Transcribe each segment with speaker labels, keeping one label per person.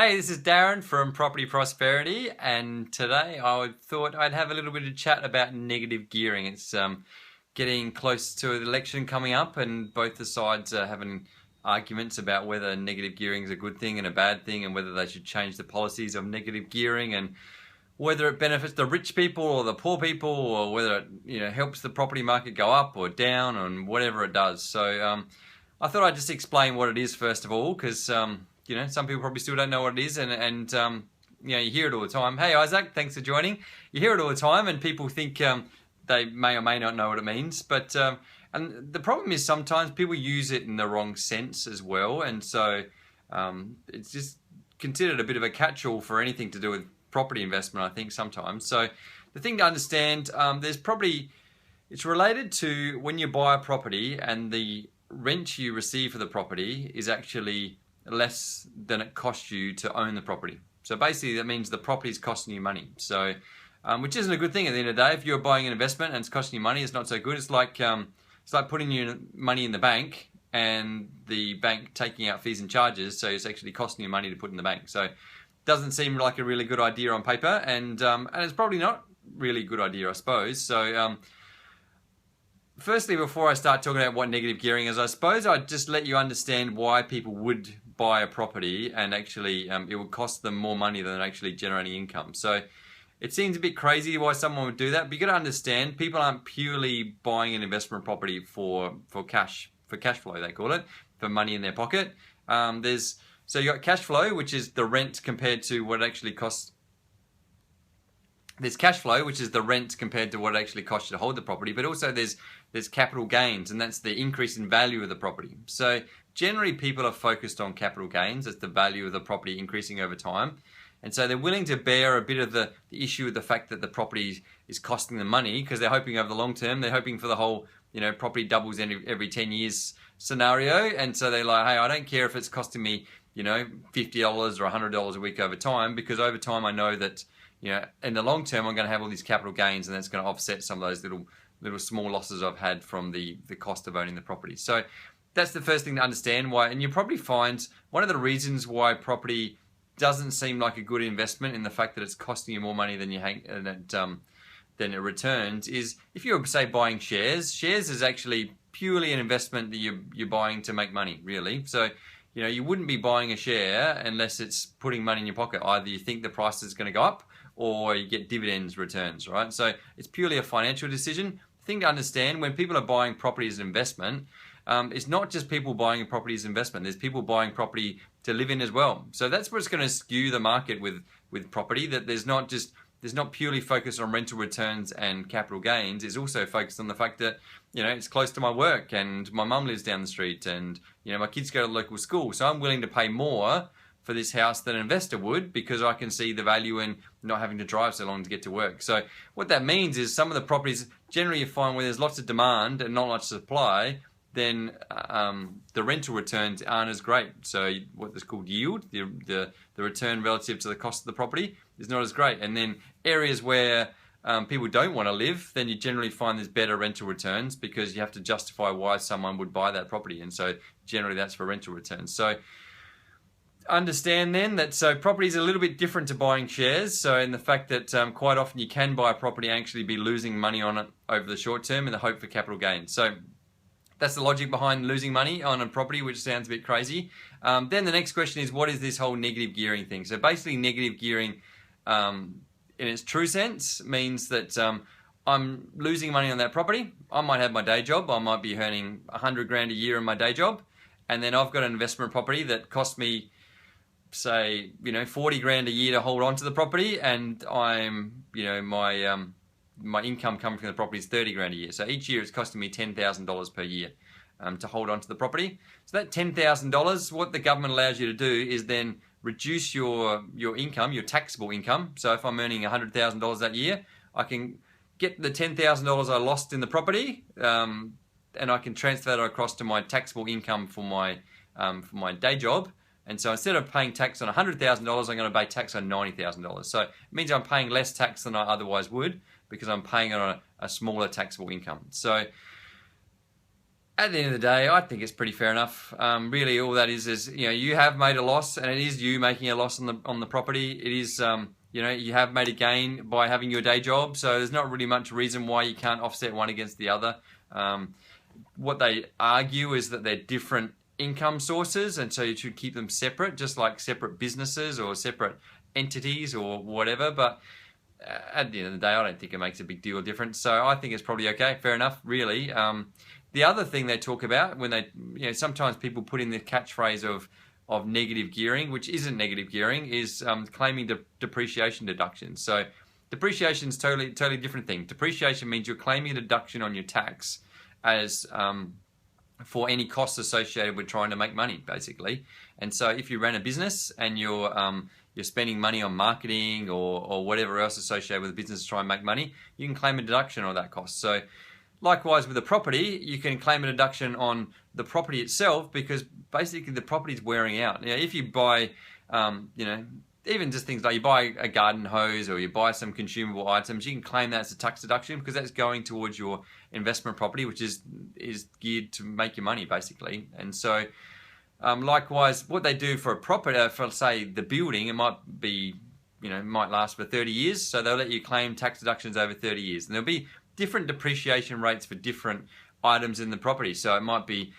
Speaker 1: Hey, this is Darren from Property Prosperity, and today I thought I'd have a little bit of chat about negative gearing. It's getting close to the election coming up, and both the sides are having arguments about whether negative gearing is a good thing and a bad thing, and whether they should change the policies of negative gearing, and whether it benefits the rich people or the poor people, or whether it helps the property market go up or down, and whatever it does. So I thought I'd just explain what it is first of all, because some people probably still don't know what it is, and you hear it all the time. Hey, Isaac, thanks for joining. You hear it all the time, and people think they may or may not know what it means. But and the problem is sometimes people use it in the wrong sense as well, and so it's just considered a bit of a catch-all for anything to do with property investment, I think, sometimes. So the thing to understand, it's related to when you buy a property and the rent you receive for the property is actually less than it costs you to own the property. So basically that means the property is costing you money. So which isn't a good thing at the end of the day. If you're buying an investment and it's costing you money, it's not so good. It's like putting your money in the bank and the bank taking out fees and charges, so it's actually costing you money to put in the bank. So doesn't seem like a really good idea on paper, and it's probably not really a good idea, I suppose. So firstly, before I start talking about what negative gearing is, I suppose I'd just let you understand why people would buy a property and actually it would cost them more money than actually generating income. So it seems a bit crazy why someone would do that, but you got to understand people aren't purely buying an investment property for cash flow, they call it, for money in their pocket. So you got cash flow, which is the rent compared to what it actually costs. There's cash flow, which is the rent compared to what it actually costs you to hold the property, but also there's capital gains, and that's the increase in value of the property. So generally people are focused on capital gains. It's the value of the property increasing over time. And so they're willing to bear a bit of the issue of the fact that the property is costing them money, because they're hoping over the long term, they're hoping for the whole, property doubles every 10 years scenario. And so they're like, hey, I don't care if it's costing me, $50 or $100 a week over time, because over time I know that, in the long term I'm going to have all these capital gains, and that's going to offset some of those little small losses I've had from the cost of owning the property. So that's the first thing to understand why. And you probably find one of the reasons why property doesn't seem like a good investment, in the fact that it's costing you more money than than it returns, is if you're, say, buying shares. Shares is actually purely an investment that you're buying to make money, really. So you wouldn't be buying a share unless it's putting money in your pocket. Either you think the price is going to go up, or you get dividends returns, right? So it's purely a financial decision. The thing to understand, when people are buying property as an investment, it's not just people buying a property as an investment. There's people buying property to live in as well. So that's what's going to skew the market with property, that there's not purely focused on rental returns and capital gains. It's also focused on the fact that it's close to my work, and my mum lives down the street, and my kids go to the local school, so I'm willing to pay more for this house than an investor would, because I can see the value in not having to drive so long to get to work. So what that means is some of the properties, generally you find where there's lots of demand and not much supply, then the rental returns aren't as great. So what is called yield, the return relative to the cost of the property, is not as great. And then areas where people don't want to live, then you generally find there's better rental returns, because you have to justify why someone would buy that property. And so generally that's for rental returns. So understand then that property is a little bit different to buying shares. So in the fact that quite often you can buy a property and actually be losing money on it over the short term in the hope for capital gains. So that's the logic behind losing money on a property, which sounds a bit crazy. Then the next question is, what is this whole negative gearing thing? So basically negative gearing, in its true sense, means that I'm losing money on that property. I might have my day job. I might be earning $100,000 a year in my day job. And then I've got an investment property that costs me, say, $40,000 a year to hold on to the property. And I'm, my income coming from the property is $30,000 a year. So each year it's costing me $10,000 per year to hold on to the property. So that $10,000, what the government allows you to do is then reduce your income, your taxable income. So if I'm earning $100,000 that year, I can get the $10,000 I lost in the property, and I can transfer that across to my taxable income for my day job. And so instead of paying tax on $100,000, I'm going to pay tax on $90,000. So it means I'm paying less tax than I otherwise would, because I'm paying on a smaller taxable income. So At the end of the day, I think it's pretty fair enough. Really, all that is you have made a loss, and it is you making a loss on the property. It is you have made a gain by having your day job, so there's not really much reason why you can't offset one against the other. What they argue is that they're different income sources, and so you should keep them separate, just like separate businesses or separate entities or whatever. But at the end of the day, I don't think it makes a big deal of difference. So I think it's probably okay, fair enough, really. The other thing they talk about when they, sometimes people put in the catchphrase of negative gearing, which isn't negative gearing, is claiming depreciation deductions. So depreciation is totally different thing. Depreciation means you're claiming a deduction on your tax as for any costs associated with trying to make money, basically. And so if you ran a business and you're spending money on marketing or whatever else associated with the business to try and make money, you can claim a deduction on that cost. So likewise with a property, you can claim a deduction on the property itself because basically the property is wearing out. If you buy, even just things like you buy a garden hose or you buy some consumable items, you can claim that as a tax deduction because that's going towards your investment property, which is geared to make your money basically. And so likewise, what they do for a property, for say the building, it might be, might last for 30 years. So they'll let you claim tax deductions over 30 years. And there'll be different depreciation rates for different items in the property. So it might be,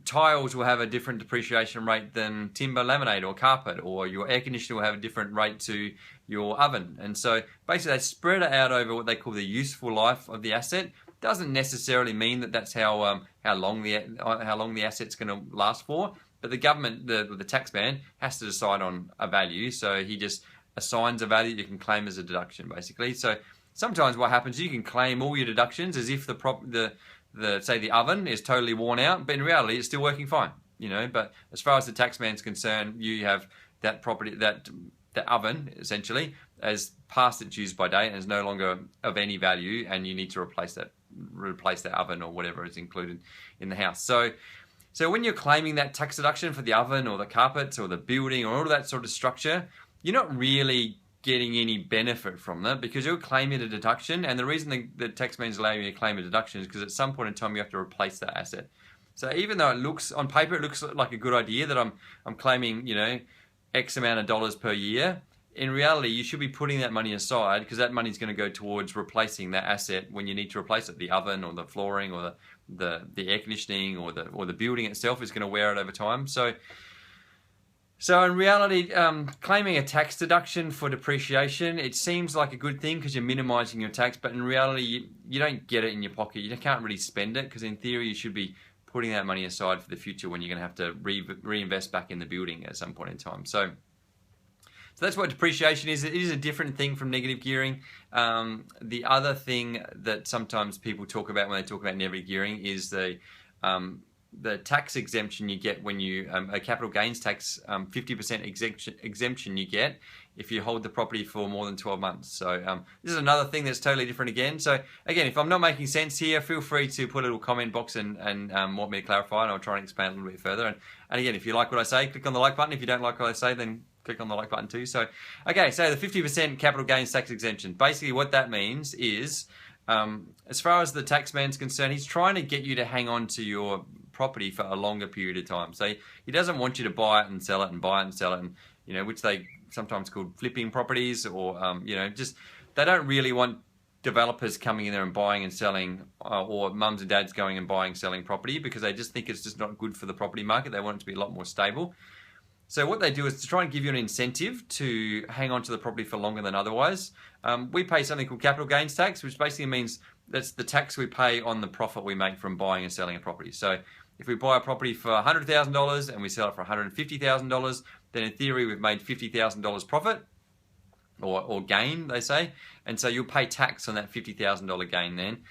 Speaker 1: tiles will have a different depreciation rate than timber laminate or carpet, or your air conditioner will have a different rate to your oven. And so basically they spread it out over what they call the useful life of the asset. Doesn't necessarily mean that that's how long the asset's going to last for, but the government, the tax man, has to decide on a value. So he just assigns a value you can claim as a deduction, basically. So sometimes what happens, you can claim all your deductions as if say the oven is totally worn out, but in reality it's still working fine. But as far as the tax man's concerned, you have that property, that oven essentially, as past its use by date and is no longer of any value, and you need to replace that oven or whatever is included in the house. So when you're claiming that tax deduction for the oven or the carpets or the building or all of that sort of structure, you're not really getting any benefit from that because you're claiming a deduction, and the reason the tax man's allowing you to claim a deduction is because at some point in time you have to replace that asset. So even though it looks on paper, it looks like a good idea that I'm claiming X amount of dollars per year, in reality you should be putting that money aside because that money is going to go towards replacing that asset when you need to replace it. The oven or the flooring or the air conditioning or the building itself is going to wear out over time. So in reality, claiming a tax deduction for depreciation, it seems like a good thing because you're minimizing your tax, but in reality, you don't get it in your pocket. You can't really spend it because in theory, you should be putting that money aside for the future when you're going to have to reinvest back in the building at some point in time. So that's what depreciation is. It is a different thing from negative gearing. The other thing that sometimes people talk about when they talk about negative gearing is the tax exemption you get when you a capital gains tax 50% exemption you get if you hold the property for more than 12 months. So this is another thing that's totally different again. So again, if I'm not making sense here, feel free to put a little comment box and want me to clarify, and I'll try and explain a little bit further. And again, if you like what I say, click on the like button. If you don't like what I say, then click on the like button too. So okay, so the 50% capital gains tax exemption, basically what that means is as far as the tax man's concerned, he's trying to get you to hang on to your property for a longer period of time. So he doesn't want you to buy it and sell it and buy it and sell it, and which they sometimes called flipping properties, or just they don't really want developers coming in there and buying and selling, or mums and dads going and buying and selling property, because they just think it's just not good for the property market. They want it to be a lot more stable. So what they do is to try and give you an incentive to hang on to the property for longer than otherwise. We pay something called capital gains tax, which basically means that's the tax we pay on the profit we make from buying and selling a property. So if we buy a property for $100,000 and we sell it for $150,000, then in theory we've made $50,000 profit or gain, they say. And so you'll pay tax on that $50,000 gain then.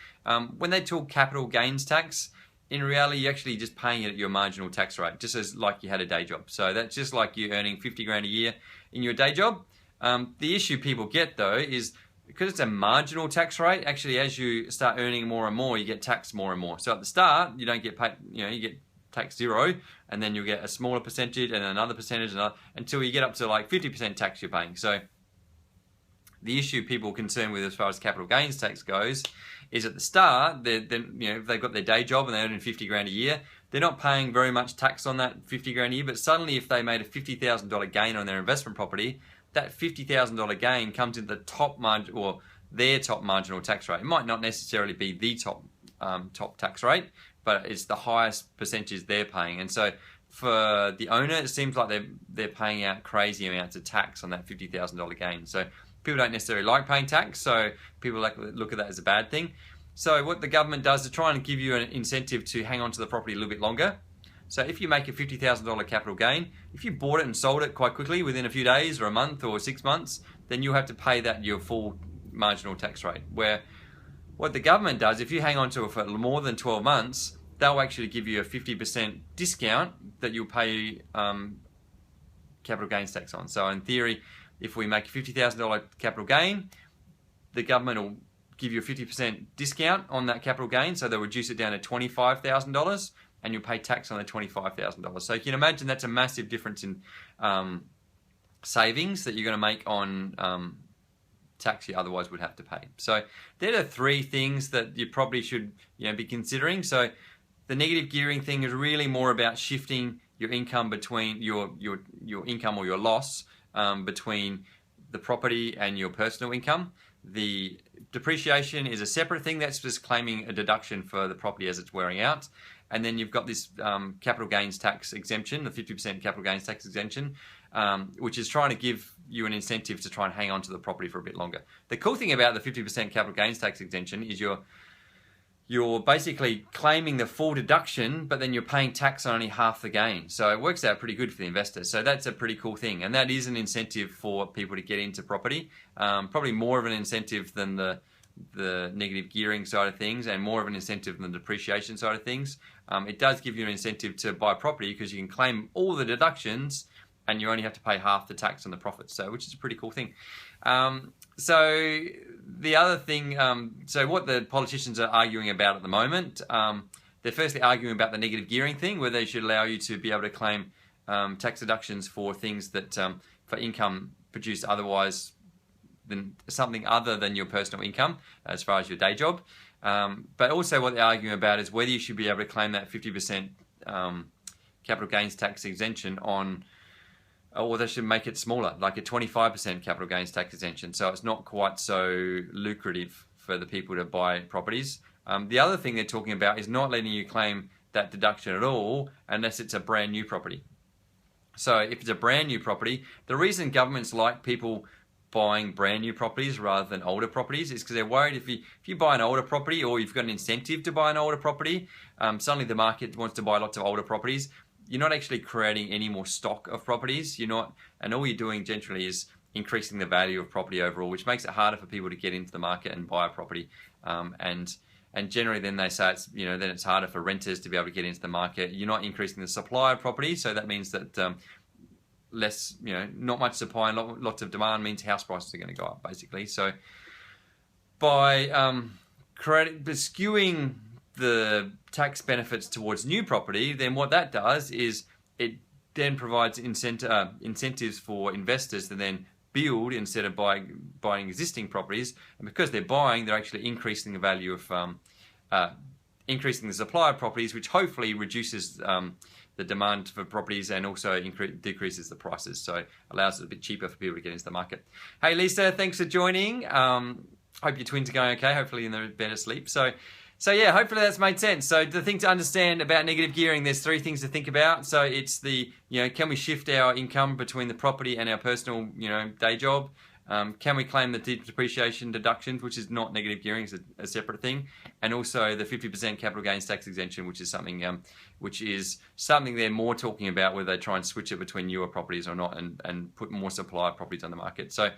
Speaker 1: When they talk capital gains tax, in reality, you're actually just paying it at your marginal tax rate, just as like you had a day job. So that's just like you earning 50 grand a year in your day job. The issue people get though is because it's a marginal tax rate, actually as you start earning more and more, you get taxed more and more. So at the start, you don't get paid, you get tax zero, and then you'll get a smaller percentage and another percentage until you get up to like 50% tax you're paying. So the issue people are concerned with as far as capital gains tax goes is at the start, if they've got their day job and they're earning 50 grand a year, they're not paying very much tax on that 50 grand a year. But suddenly, if they made a $50,000 gain on their investment property, that $50,000 gain comes into the top margin, or their top marginal tax rate. It might not necessarily be the top tax rate, but it's the highest percentage they're paying. And so for the owner, it seems like they're paying out crazy amounts of tax on that $50,000 gain. So people don't necessarily like paying tax, so people look at that as a bad thing. So what the government does to try and give you an incentive to hang on to the property a little bit longer. So if you make a $50,000 capital gain, if you bought it and sold it quite quickly within a few days or a month or 6 months, then you'll have to pay that your full marginal tax rate. Where what the government does, if you hang on to it for more than 12 months, they'll actually give you a 50% discount that you'll pay capital gains tax on. So in theory, if we make a $50,000 capital gain, the government will give you a 50% discount on that capital gain. So they'll reduce it down to $25,000 and you'll pay tax on the $25,000. So you can imagine that's a massive difference in savings that you're going to make on tax you otherwise would have to pay. So there are 3 things that you probably should be considering. So the negative gearing thing is really more about shifting your income between your income or your loss between the property and your personal income. The depreciation is a separate thing. That's just claiming a deduction for the property as it's wearing out. And then you've got this capital gains tax exemption, the 50% capital gains tax exemption, which is trying to give you an incentive to try and hang on to the property for a bit longer. The cool thing about the 50% capital gains tax exemption is you're basically claiming the full deduction, but then you're paying tax on only half the gain. So it works out pretty good for the investor. So that's a pretty cool thing. And that is an incentive for people to get into property. Probably more of an incentive than the negative gearing side of things, and more of an incentive than the depreciation side of things. It does give you an incentive to buy property because you can claim all the deductions and you only have to pay half the tax on the profits, so which is a pretty cool thing. So the other thing, so what the politicians are arguing about at the moment, they're firstly arguing about the negative gearing thing, where they should allow you to be able to claim tax deductions for things that for income produced otherwise than something other than your personal income, as far as your day job. But also what they're arguing about is whether you should be able to claim that 50% capital gains tax exemption on, or they should make it smaller, like a 25% capital gains tax exemption, so it's not quite so lucrative for the people to buy properties. The other thing they're talking about is not letting you claim that deduction at all unless it's a brand new property. So if it's a brand new property, the reason governments like people buying brand new properties rather than older properties is because they're worried if you buy an older property, or you've got an incentive to buy an older property, suddenly the market wants to buy lots of older properties. You're not actually creating any more stock of properties. And all you're doing generally is increasing the value of property overall, which makes it harder for people to get into the market and buy a property. And generally, then they say then it's harder for renters to be able to get into the market. You're not increasing the supply of property, so that means that less, not much supply and lots of demand means house prices are going to go up, basically. So by skewing the tax benefits towards new property, then what that does is it then provides incentives for investors to then build instead of buying existing properties. And because they're buying, they're actually increasing the value of increasing the supply of properties, which hopefully reduces the demand for properties and also decreases the prices, so allows it a bit cheaper for people to get into the market. Hey Lisa, thanks for joining. Hope your twins are going okay, hopefully in the better sleep. So yeah, hopefully that's made sense. So the thing to understand about negative gearing, there's 3 things to think about. So it's can we shift our income between the property and our personal, day job? Can we claim the depreciation deductions, which is not negative gearing, it's a separate thing, and also the 50% capital gains tax exemption, which is something they're more talking about, where they try and switch it between newer properties or not, and put more supply of properties on the market. So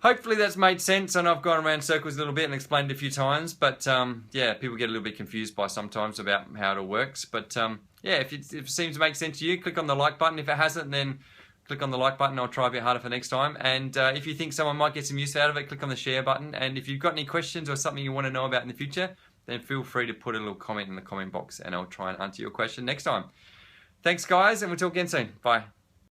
Speaker 1: hopefully that's made sense, and I've gone around circles a little bit and explained it a few times, but yeah, people get a little bit confused by sometimes about how it all works. But yeah, if it seems to make sense to you, click on the like button. If it hasn't, then click on the like button. I'll try a bit harder for next time. And if you think someone might get some use out of it, click on the share button. And if you've got any questions or something you want to know about in the future, then feel free to put a little comment in the comment box and I'll try and answer your question next time. Thanks guys, and we'll talk again soon. Bye.